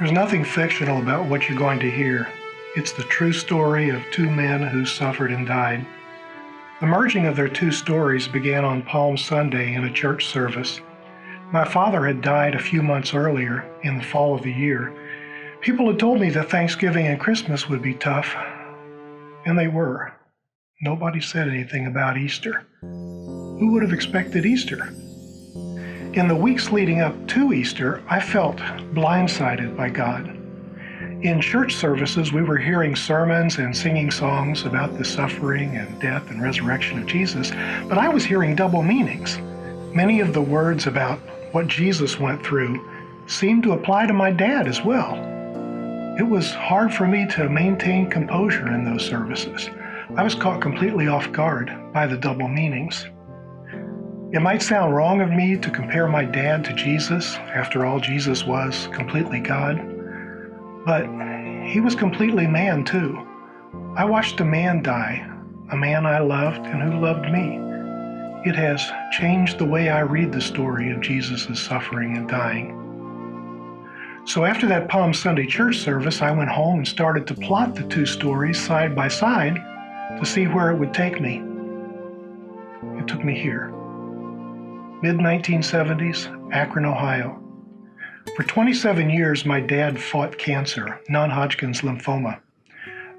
There's nothing fictional about what you're going to hear. It's the true story of two men who suffered and died. The merging of their two stories began on Palm Sunday in a church service. My father had died a few months earlier, in the fall of the year. People had told me that Thanksgiving and Christmas would be tough, and they were. Nobody said anything about Easter. Who would have expected Easter? In the weeks leading up to Easter, I felt blindsided by God. In church services, we were hearing sermons and singing songs about the suffering and death and resurrection of Jesus, but I was hearing double meanings. Many of the words about what Jesus went through seemed to apply to my dad as well. It was hard for me to maintain composure in those services. I was caught completely off guard by the double meanings. It might sound wrong of me to compare my dad to Jesus. After all, Jesus was completely God. But he was completely man too. I watched a man die, a man I loved and who loved me. It has changed the way I read the story of Jesus' suffering and dying. So after that Palm Sunday church service, I went home and started to plot the two stories side by side to see where it would take me. It took me here. Mid-1970s, Akron, Ohio. For 27 years, my dad fought cancer, non-Hodgkin's lymphoma.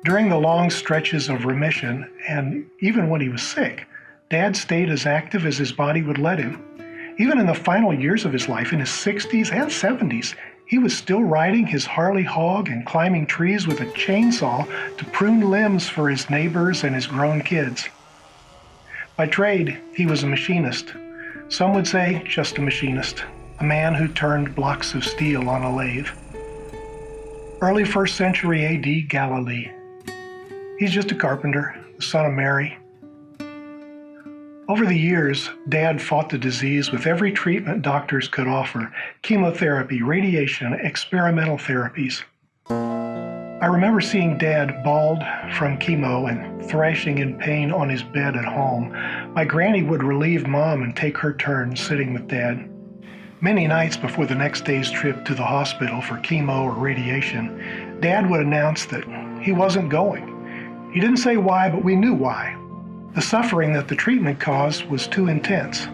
During the long stretches of remission, and even when he was sick, Dad stayed as active as his body would let him. Even in the final years of his life, in his 60s and 70s, he was still riding his Harley hog and climbing trees with a chainsaw to prune limbs for his neighbors and his grown kids. By trade, he was a machinist. Some would say just a machinist, a man who turned blocks of steel on a lathe. Early 1st century AD, Galilee. He's just a carpenter, the son of Mary. Over the years, Dad fought the disease with every treatment doctors could offer: chemotherapy, radiation, experimental therapies. I remember seeing Dad bald from chemo and thrashing in pain on his bed at home. My granny would relieve Mom and take her turn sitting with Dad. Many nights before the next day's trip to the hospital for chemo or radiation, Dad would announce that he wasn't going. He didn't say why, but we knew why. The suffering that the treatment caused was too intense.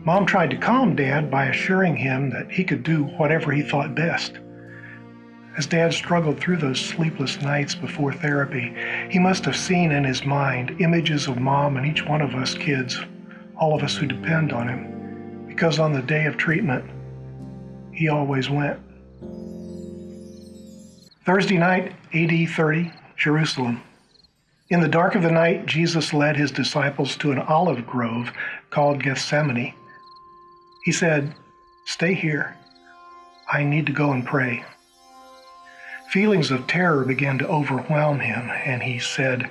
Mom tried to calm Dad by assuring him that he could do whatever he thought best. As Dad struggled through those sleepless nights before therapy, he must have seen in his mind images of Mom and each one of us kids, all of us who depend on him, because on the day of treatment, he always went. Thursday night, AD 30, Jerusalem. In the dark of the night, Jesus led his disciples to an olive grove called Gethsemane. He said, "Stay here. I need to go and pray." Feelings of terror began to overwhelm him, and he said,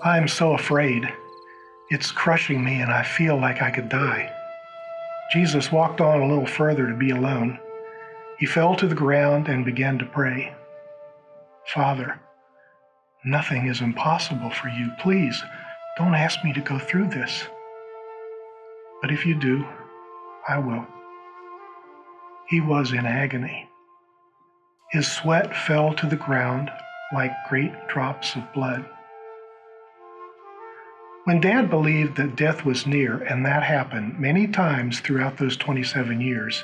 "I'm so afraid. It's crushing me, and I feel like I could die." Jesus walked on a little further to be alone. He fell to the ground and began to pray. "Father, nothing is impossible for you. Please, don't ask me to go through this. But if you do, I will." He was in agony. His sweat fell to the ground like great drops of blood. When Dad believed that death was near, and that happened many times throughout those 27 years,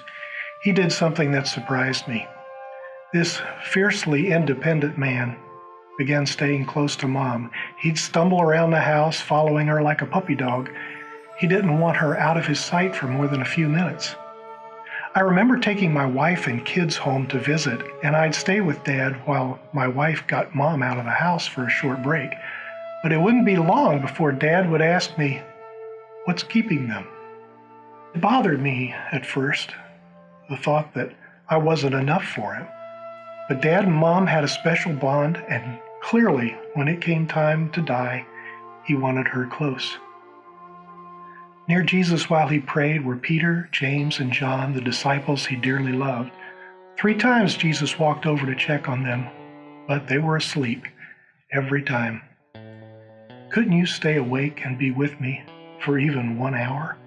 he did something that surprised me. This fiercely independent man began staying close to Mom. He'd stumble around the house, following her like a puppy dog. He didn't want her out of his sight for more than a few minutes. I remember taking my wife and kids home to visit, and I'd stay with Dad while my wife got Mom out of the house for a short break. But it wouldn't be long before Dad would ask me, "What's keeping them?" It bothered me at first, the thought that I wasn't enough for him. But Dad and Mom had a special bond, and clearly, when it came time to die, he wanted her close. Near Jesus while he prayed were Peter, James, and John, the disciples he dearly loved. 3 times Jesus walked over to check on them, but they were asleep every time. "Couldn't you stay awake and be with me for even 1 hour?"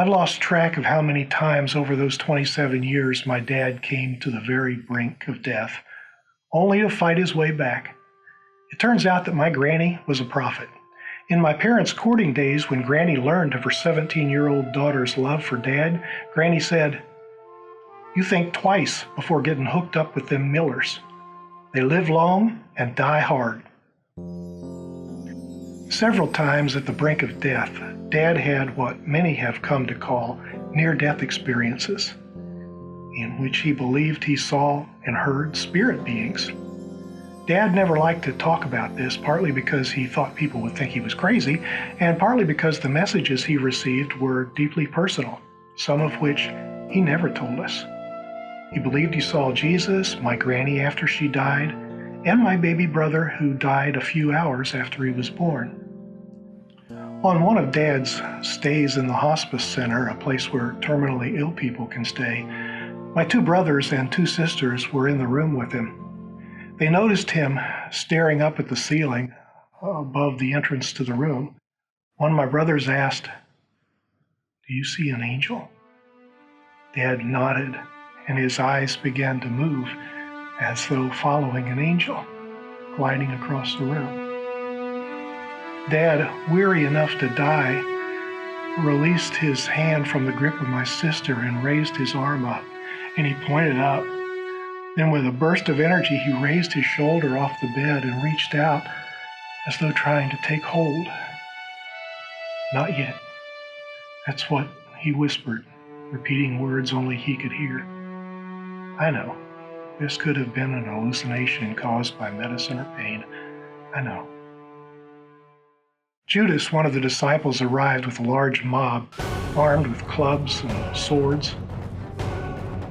I lost track of how many times over those 27 years my dad came to the very brink of death, only to fight his way back. It turns out that my granny was a prophet. In my parents' courting days, when Granny learned of her 17-year-old daughter's love for Dad, Granny said, "You think twice before getting hooked up with them Millers. They live long and die hard." Several times at the brink of death, Dad had what many have come to call near-death experiences, in which he believed he saw and heard spirit beings. Dad never liked to talk about this, partly because he thought people would think he was crazy, and partly because the messages he received were deeply personal, some of which he never told us. He believed he saw Jesus, my granny after she died, and my baby brother who died a few hours after he was born. On one of Dad's stays in the hospice center, a place where terminally ill people can stay, my two brothers and two sisters were in the room with him. They noticed him staring up at the ceiling above the entrance to the room. One of my brothers asked, "Do you see an angel?" Dad nodded, and his eyes began to move as though following an angel, gliding across the room. Dad, weary enough to die, released his hand from the grip of my sister and raised his arm up, and he pointed up. Then with a burst of energy, he raised his shoulder off the bed and reached out as though trying to take hold. "Not yet." That's what he whispered, repeating words only he could hear. I know. This could have been an hallucination caused by medicine or pain. I know. Judas, one of the disciples, arrived with a large mob, armed with clubs and swords.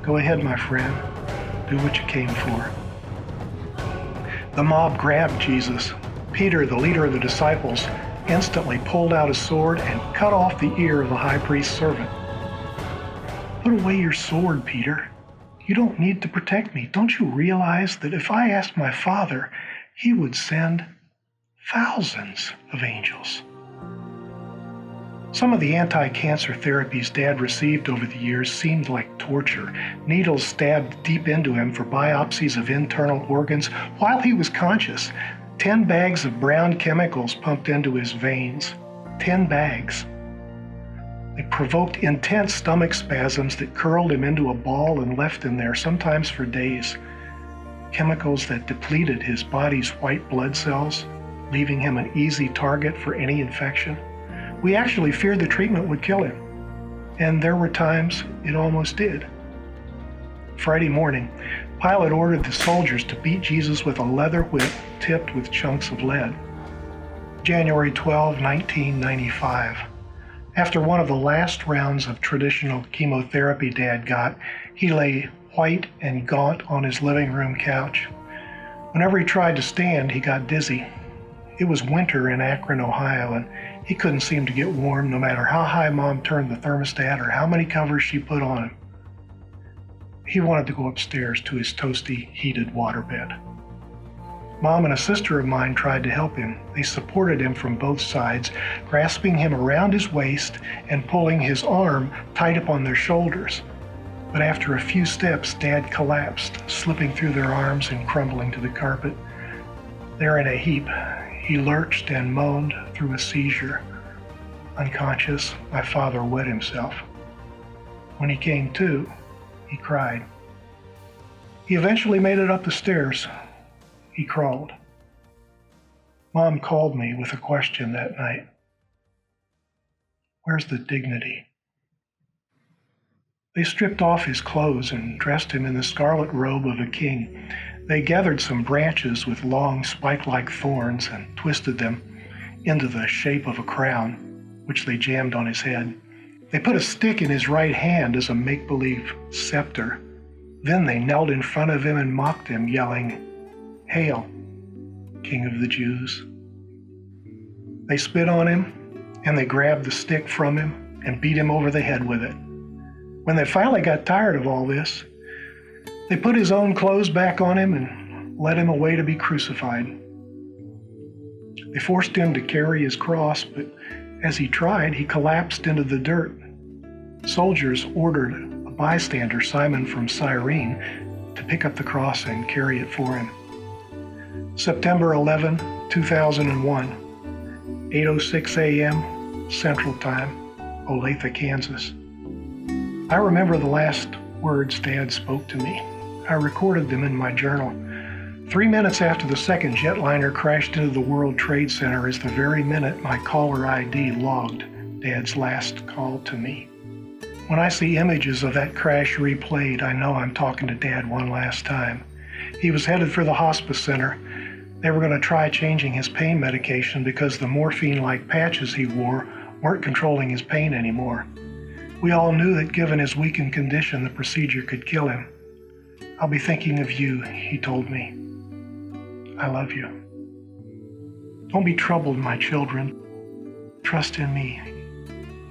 "Go ahead, my friend. Do what you came for." The mob grabbed Jesus. Peter, the leader of the disciples, instantly pulled out a sword and cut off the ear of the high priest's servant. "Put away your sword, Peter. You don't need to protect me. Don't you realize that if I asked my Father, he would send thousands of angels?" Some of the anti-cancer therapies Dad received over the years seemed like torture. Needles stabbed deep into him for biopsies of internal organs while he was conscious. 10 bags of brown chemicals pumped into his veins. 10 bags. They provoked intense stomach spasms that curled him into a ball and left him there, sometimes for days. Chemicals that depleted his body's white blood cells, leaving him an easy target for any infection. We actually feared the treatment would kill him, and there were times it almost did. Friday morning, Pilate ordered the soldiers to beat Jesus with a leather whip tipped with chunks of lead. January 12, 1995. After one of the last rounds of traditional chemotherapy Dad got, he lay white and gaunt on his living room couch. Whenever he tried to stand, he got dizzy. It was winter in Akron, Ohio, and he couldn't seem to get warm no matter how high Mom turned the thermostat or how many covers she put on him. He wanted to go upstairs to his toasty, heated waterbed. Mom and a sister of mine tried to help him. They supported him from both sides, grasping him around his waist and pulling his arm tight up on their shoulders. But after a few steps, Dad collapsed, slipping through their arms and crumbling to the carpet. There in a heap, he lurched and moaned through a seizure. Unconscious, my father wet himself. When he came to, he cried. He eventually made it up the stairs. He crawled. Mom called me with a question that night. Where's the dignity? They stripped off his clothes and dressed him in the scarlet robe of a king. They gathered some branches with long spike-like thorns and twisted them into the shape of a crown, which they jammed on his head. They put a stick in his right hand as a make-believe scepter. Then they knelt in front of him and mocked him, yelling, "Hail, King of the Jews." They spit on him, and they grabbed the stick from him and beat him over the head with it. When they finally got tired of all this, they put his own clothes back on him and led him away to be crucified. They forced him to carry his cross, but as he tried, he collapsed into the dirt. Soldiers ordered a bystander, Simon from Cyrene, to pick up the cross and carry it for him. September 11, 2001, 8:06 a.m. Central Time, Olathe, Kansas. I remember the last words Dad spoke to me. I recorded them in my journal. 3 minutes after the second jetliner crashed into the World Trade Center is the very minute my caller ID logged Dad's last call to me. When I see images of that crash replayed, I know I'm talking to Dad one last time. He was headed for the hospice center. They were going to try changing his pain medication because the morphine-like patches he wore weren't controlling his pain anymore. We all knew that given his weakened condition, the procedure could kill him. "I'll be thinking of you," he told me. "I love you. Don't be troubled, my children. Trust in me.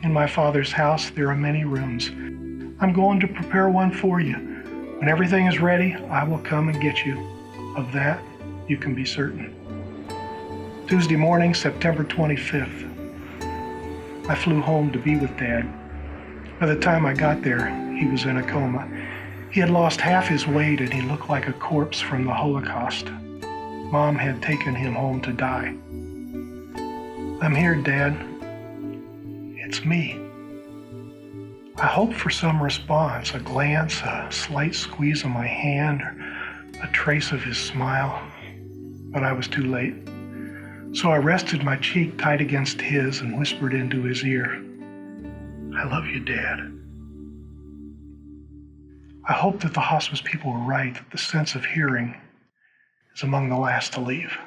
In my Father's house there are many rooms. I'm going to prepare one for you. When everything is ready, I will come and get you. Of that, you can be certain." Tuesday morning, September 25th. I flew home to be with Dad. By the time I got there, he was in a coma. He had lost half his weight and he looked like a corpse from the Holocaust. Mom had taken him home to die. "I'm here, Dad. It's me." I hoped for some response, a glance, a slight squeeze of my hand, or a trace of his smile, but I was too late. So I rested my cheek tight against his and whispered into his ear, "I love you, Dad." I hope that the hospice people were right, that the sense of hearing is among the last to leave.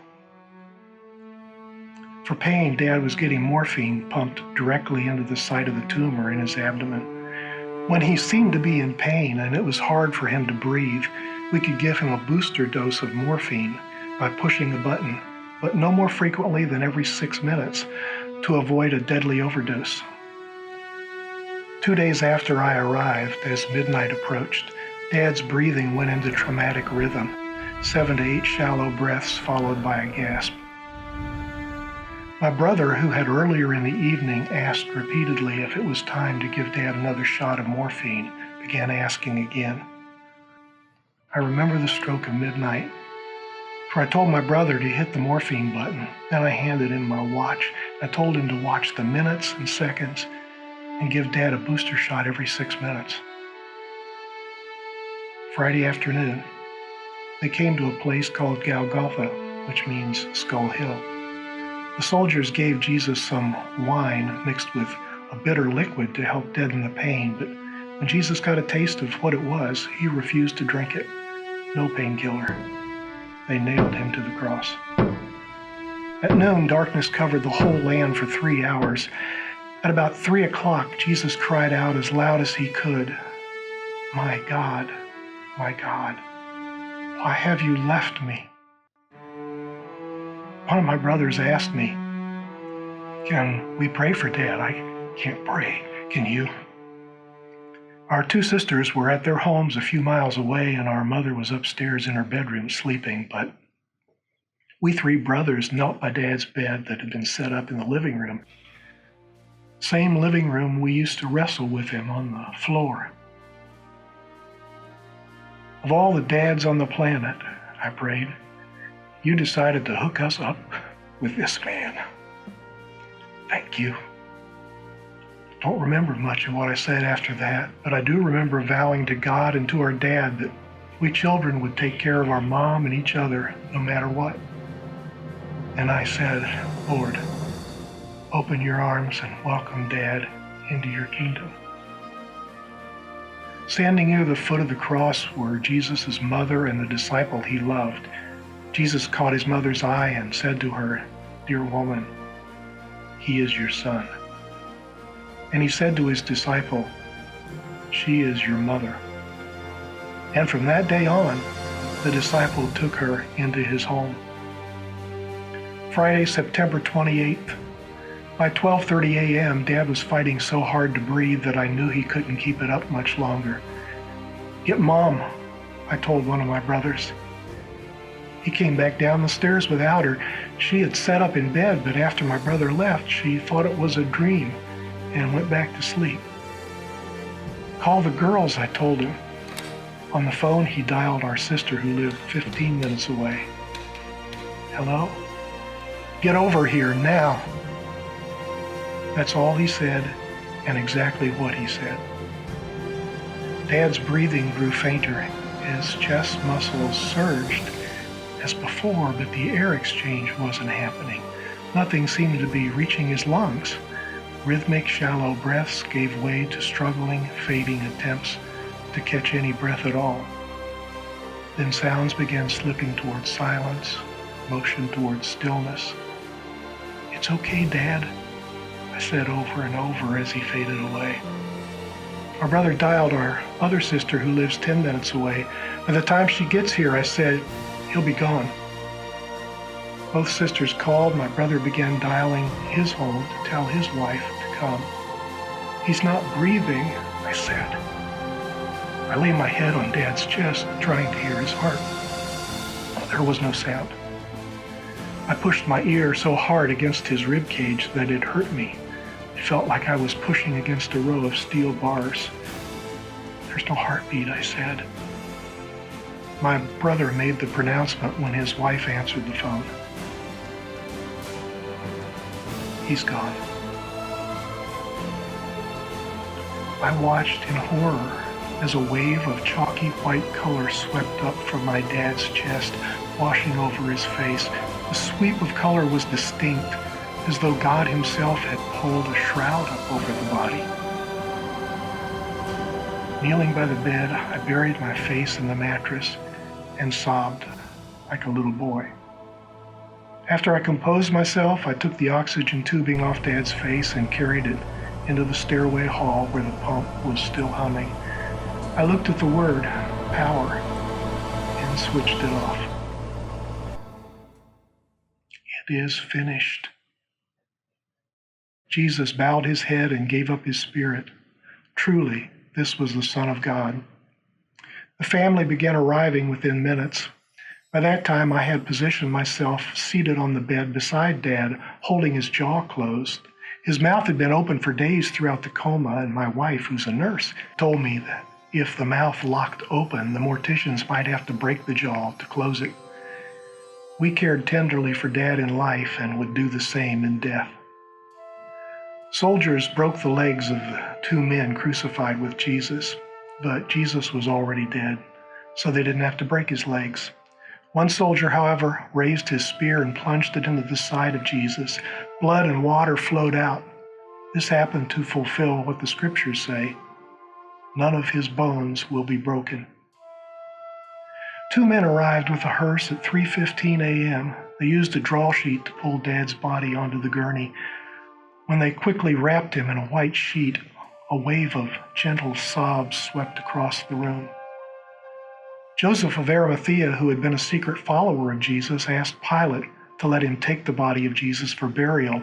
For pain, Dad was getting morphine pumped directly into the site of the tumor in his abdomen. When he seemed to be in pain and it was hard for him to breathe, we could give him a booster dose of morphine by pushing a button, but no more frequently than every 6 minutes to avoid a deadly overdose. 2 days after I arrived, as midnight approached, Dad's breathing went into traumatic rhythm, 7 to 8 shallow breaths followed by a gasp. My brother, who had earlier in the evening asked repeatedly if it was time to give Dad another shot of morphine, began asking again. I remember the stroke of midnight, for I told my brother to hit the morphine button. Then I handed him my watch. I told him to watch the minutes and seconds and give Dad a booster shot every 6 minutes. Friday afternoon, they came to a place called Golgotha, which means Skull Hill. The soldiers gave Jesus some wine mixed with a bitter liquid to help deaden the pain, but when Jesus got a taste of what it was, he refused to drink it. No painkiller. They nailed him to the cross. At noon, darkness covered the whole land for 3 hours. At about 3 o'clock, Jesus cried out as loud as he could, my God, why have you left me?" One of my brothers asked me, "Can we pray for Dad?" "I can't pray. Can you?" Our 2 sisters were at their homes a few miles away, and our mother was upstairs in her bedroom sleeping, but we 3 brothers knelt by Dad's bed that had been set up in the living room. Same living room we used to wrestle with him on the floor. "Of all the dads on the planet," I prayed, "you decided to hook us up with this man. Thank you." Don't remember much of what I said after that, but I do remember vowing to God and to our dad that we children would take care of our mom and each other no matter what. And I said, "Lord, open your arms and welcome Dad into your kingdom." Standing near the foot of the cross were Jesus' mother and the disciple he loved. Jesus caught his mother's eye and said to her, "Dear woman, he is your son." And he said to his disciple, "She is your mother." And from that day on, the disciple took her into his home. Friday, September 28th. By 12:30 a.m., Dad was fighting so hard to breathe that I knew he couldn't keep it up much longer. "Get Mom," I told one of my brothers. He came back down the stairs without her. She had sat up in bed, but after my brother left, she thought it was a dream and went back to sleep. Call the girls, I told him. On the phone, he dialed our sister who lived 15 minutes away. Hello? Get over here now. That's all he said, and exactly what he said. Dad's breathing grew fainter. His chest muscles surged as before, but the air exchange wasn't happening. Nothing seemed to be reaching his lungs. Rhythmic, shallow breaths gave way to struggling, fading attempts to catch any breath at all. Then sounds began slipping towards silence, motion towards stillness. It's okay, Dad, I said over and over as he faded away. My brother dialed our other sister who lives 10 minutes away. By the time she gets here, I said, he'll be gone. Both sisters called. My brother began dialing his home to tell his wife to come. He's not breathing, I said. I lay my head on Dad's chest, trying to hear his heart. There was no sound. I pushed my ear so hard against his rib cage that it hurt me. It felt like I was pushing against a row of steel bars. There's no heartbeat, I said. My brother made the pronouncement when his wife answered the phone. He's gone. I watched in horror as a wave of chalky white color swept up from my dad's chest, washing over his face. The sweep of color was distinct, as though God himself had pulled a shroud up over the body. Kneeling by the bed, I buried my face in the mattress and sobbed like a little boy. After I composed myself, I took the oxygen tubing off Dad's face and carried it into the stairway hall where the pump was still humming. I looked at the word, power, and switched it off. It is finished. Jesus bowed his head and gave up his spirit. Truly, this was the Son of God. The family began arriving within minutes. By that time, I had positioned myself seated on the bed beside Dad, holding his jaw closed. His mouth had been open for days throughout the coma, and my wife, who's a nurse, told me that if the mouth locked open, the morticians might have to break the jaw to close it. We cared tenderly for Dad in life and would do the same in death. Soldiers broke the legs of the two men crucified with Jesus, but Jesus was already dead, so they didn't have to break his legs. One soldier, however, raised his spear and plunged it into the side of Jesus. Blood and water flowed out. This happened to fulfill what the scriptures say. None of his bones will be broken. Two men arrived with a hearse at 3:15 a.m. They used a draw sheet to pull Dad's body onto the gurney. When they quickly wrapped him in a white sheet, a wave of gentle sobs swept across the room. Joseph of Arimathea, who had been a secret follower of Jesus, asked Pilate to let him take the body of Jesus for burial.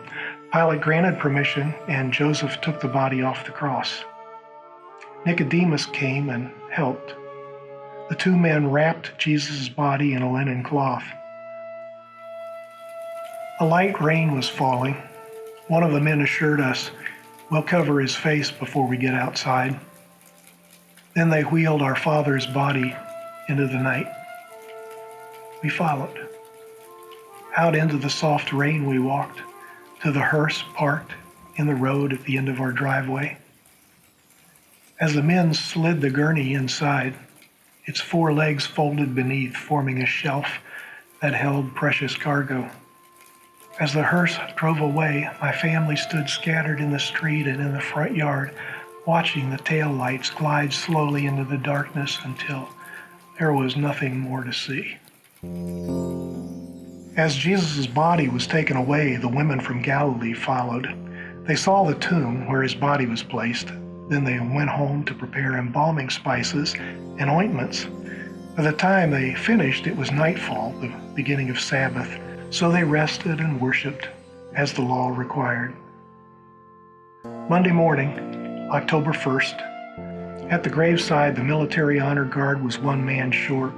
Pilate granted permission, and Joseph took the body off the cross. Nicodemus came and helped. The two men wrapped Jesus' body in a linen cloth. A light rain was falling. One of the men assured us, "We'll cover his face before we get outside." Then they wheeled our father's body into the night. We followed. Out into the soft rain we walked, to the hearse parked in the road at the end of our driveway. As the men slid the gurney inside, its four legs folded beneath, forming a shelf that held precious cargo. As the hearse drove away, my family stood scattered in the street and in the front yard, watching the tail lights glide slowly into the darkness until there was nothing more to see. As Jesus' body was taken away, the women from Galilee followed. They saw the tomb where his body was placed. Then they went home to prepare embalming spices and ointments. By the time they finished, it was nightfall, the beginning of Sabbath, so they rested and worshiped as the law required. Monday morning, October 1st, at the graveside, the military honor guard was one man short.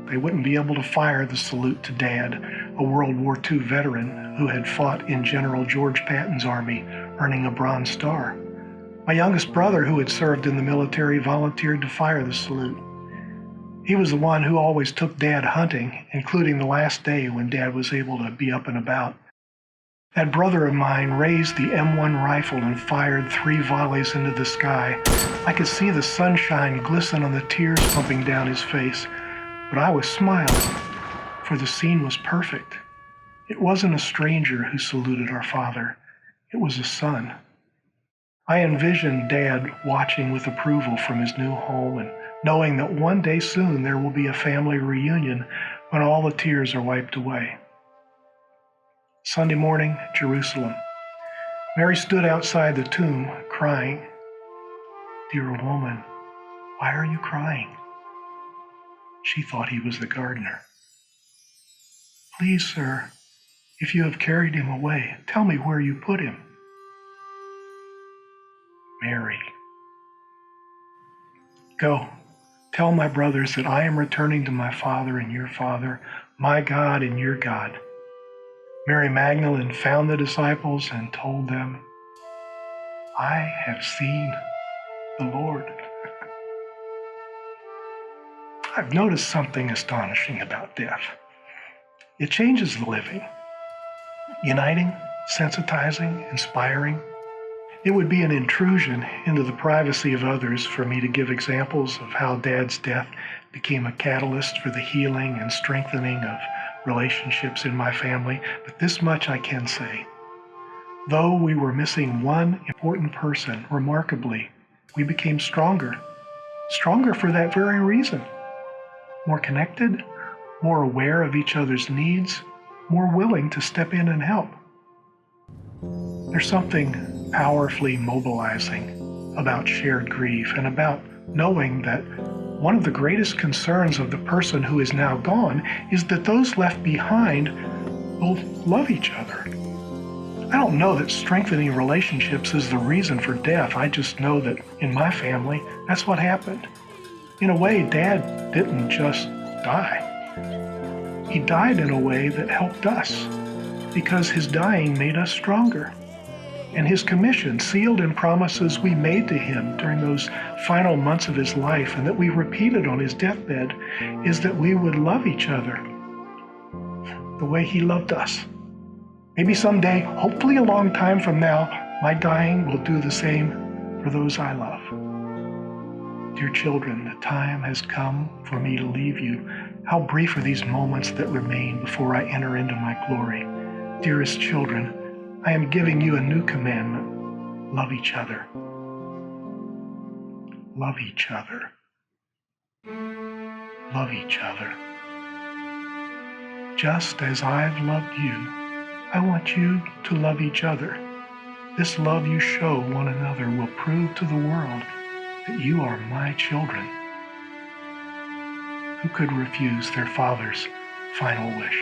They wouldn't be able to fire the salute to Dad, a World War II veteran who had fought in General George Patton's army, earning a Bronze Star. My youngest brother, who had served in the military, volunteered to fire the salute. He was the one who always took Dad hunting, including the last day when Dad was able to be up and about. That brother of mine raised the M1 rifle and fired 3 volleys into the sky. I could see the sunshine glisten on the tears pumping down his face, but I was smiling, for the scene was perfect. It wasn't a stranger who saluted our father. It was a son. I envisioned Dad watching with approval from his new home and knowing that one day soon there will be a family reunion when all the tears are wiped away. Sunday morning, Jerusalem. Mary stood outside the tomb, crying. "Dear woman, why are you crying?" She thought he was the gardener. "Please, sir, if you have carried him away, tell me where you put him." Mary. "Go, tell my brothers that I am returning to my Father and your Father, my God and your God." Mary Magdalene found the disciples and told them, "I have seen the Lord." I've noticed something astonishing about death. It changes the living, uniting, sensitizing, inspiring. It would be an intrusion into the privacy of others for me to give examples of how Dad's death became a catalyst for the healing and strengthening of relationships in my family, but this much I can say. Though we were missing one important person, remarkably, we became stronger. Stronger for that very reason. More connected, more aware of each other's needs, more willing to step in and help. There's something powerfully mobilizing about shared grief and about knowing that one of the greatest concerns of the person who is now gone is that those left behind will love each other. I don't know that strengthening relationships is the reason for death. I just know that in my family, that's what happened. In a way, Dad didn't just die. He died in a way that helped us, because his dying made us stronger. And his commission, sealed in promises we made to him during those final months of his life and that we repeated on his deathbed, is that we would love each other the way he loved us. Maybe someday, hopefully a long time from now, my dying will do the same for those I love. Dear children, the time has come for me to leave you. How brief are these moments that remain before I enter into my glory. Dearest children, I am giving you a new commandment. Love each other. Love each other. Love each other. Just as I've loved you, I want you to love each other. This love you show one another will prove to the world that you are my children. Who could refuse their Father's final wish?